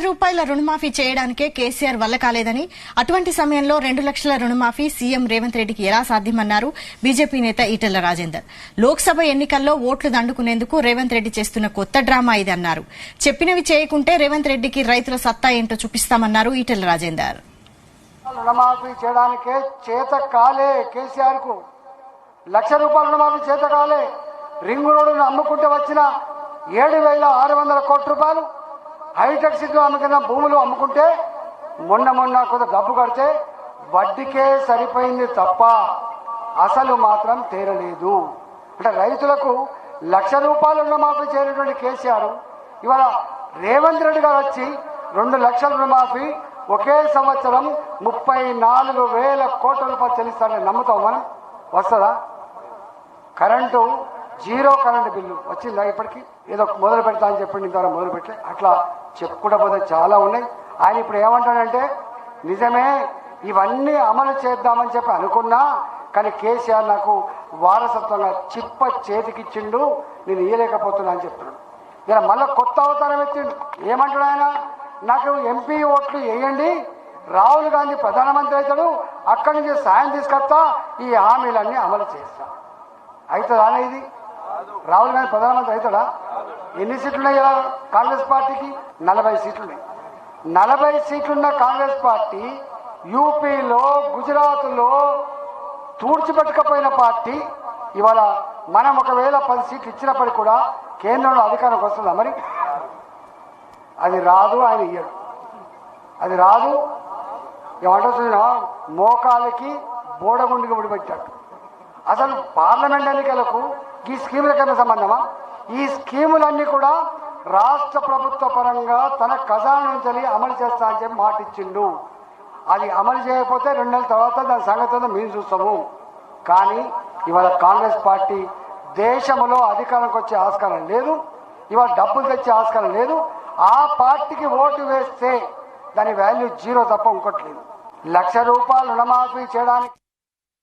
రూపాయల రుణమాఫీ చేయడానికే కేసీఆర్ వల్ల కాలేదని, అటువంటి సమయంలో 2 లక్షల రుణమాఫీ సీఎం రేవంత్ రెడ్డికి ఎలా సాధ్యమన్నారు బీజేపీ నేత ఈటెల రాజేందర్. లోక్సభ ఎన్నికల్లో ఓట్లు దండుకునేందుకు రేవంత్ రెడ్డి చేస్తున్న కొత్త డ్రామా ఇది అన్నారు. చెప్పినవి చేయకుంటే రేవంత్ రెడ్డికి రైతుల సత్తా ఏంటో చూపిస్తామన్నారు ఈటెల రాజేందర్. రుణమాఫీ చేయడానికే చేత కాలే కేసీఆర్ కు. 1 లక్ష రూపాయల రుణమాఫీ చేత కాలే. రింగు రోడ్డును అమ్ముకుంటే వచ్చిన 7,600 కోట్ల రూపాయలు, హైటెక్ సిటీలో అమ్ముకున్న భూములు అమ్ముకుంటే మొన్న కొంత డబ్బు కడితే వడ్డీకే సరిపోయింది తప్ప అసలు మాత్రం తీరలేదు. అంటే రైతులకు 1 లక్ష రూపాయల రుణమాఫీ చేయనటువంటి కేసీఆర్ ఇవాళ రేవంత్ రెడ్డి గారు వచ్చి 2 లక్షల రుణమాఫీ ఒకే సంవత్సరం 34,000 కోట్ల రూపాయలు చెల్లిస్తారని నమ్ముతాం మనం? వస్తుందా? కరెంటు జీరో కరెంటు బిల్లు వచ్చిందా? ఇప్పటికీ ఏదో మొదలు పెడతా అని చెప్పండి, ఇంతవరకు మొదలు పెట్టలే. అట్లా చెప్పుకుంటూ పోతే చాలా ఉన్నాయి. ఆయన ఇప్పుడు ఏమంటాడంటే, నిజమే ఇవన్నీ అమలు చేద్దామని చెప్పి అనుకున్నా, కానీ కేసీఆర్ నాకు వారసత్వంగా చిప్ప చేతికిచ్చిండు, నేను ఇయ్యలేకపోతున్నా అని చెప్తున్నాడు. ఇలా మళ్ళీ కొత్త అవతారం ఎత్తిండు. ఏమంటాడు ఆయన? నాకు ఎంపీ ఓట్లు వేయండి, రాహుల్ గాంధీ ప్రధానమంత్రి అవుతాడు, అక్కడి నుంచి సాయం తీసుకొస్తా, ఈ హామీలన్నీ అమలు చేస్తా. అవుతుందా ఇది? రాహుల్ గాంధీ ప్రధానమంత్రి అవుతాడా? ఎన్ని సీట్లున్నాయి కదా కాంగ్రెస్ పార్టీకి? 40 సీట్లున్నాయి. 40 సీట్లున్న కాంగ్రెస్ పార్టీ యూపీలో, గుజరాత్లో తూడ్చిపెట్టకపోయిన పార్టీ ఇవాళ మనం ఒకవేళ 10 సీట్లు ఇచ్చినప్పటికీ కూడా కేంద్రంలో అధికారంకి వస్తుందా? మరి అది రాదు. ఆయన ఇయ్యడు, అది రాదు. ఏమంటున్నా, మోకాలకి బోడగుండికి ముడిపెట్టాడు. అసలు పార్లమెంట్ ఎన్నికలకు ఈ స్కీములకైనా సంబంధమా? ఈ స్కీములన్నీ కూడా రాష్ట్ర ప్రభుత్వ పరంగా తన ఖజానా నుంచి అమలు చేస్తా అని చెప్పి మాట ఇచ్చిండు. అది అమలు చేయకపోతే 2 నెలల తర్వాత దాని సంగతి మేము చూస్తాము. కానీ ఇవాళ కాంగ్రెస్ పార్టీ దేశంలో అధికారంకి వచ్చే ఆస్కారం లేదు, ఇవాళ డబ్బులు తెచ్చే ఆస్కారం లేదు. ఆ పార్టీకి ఓటు వేస్తే దాని వాల్యూ జీరో తప్ప ఇంకోట్లేదు. 1 లక్ష రూపాయలు రుణమాఫీ చేయడానికి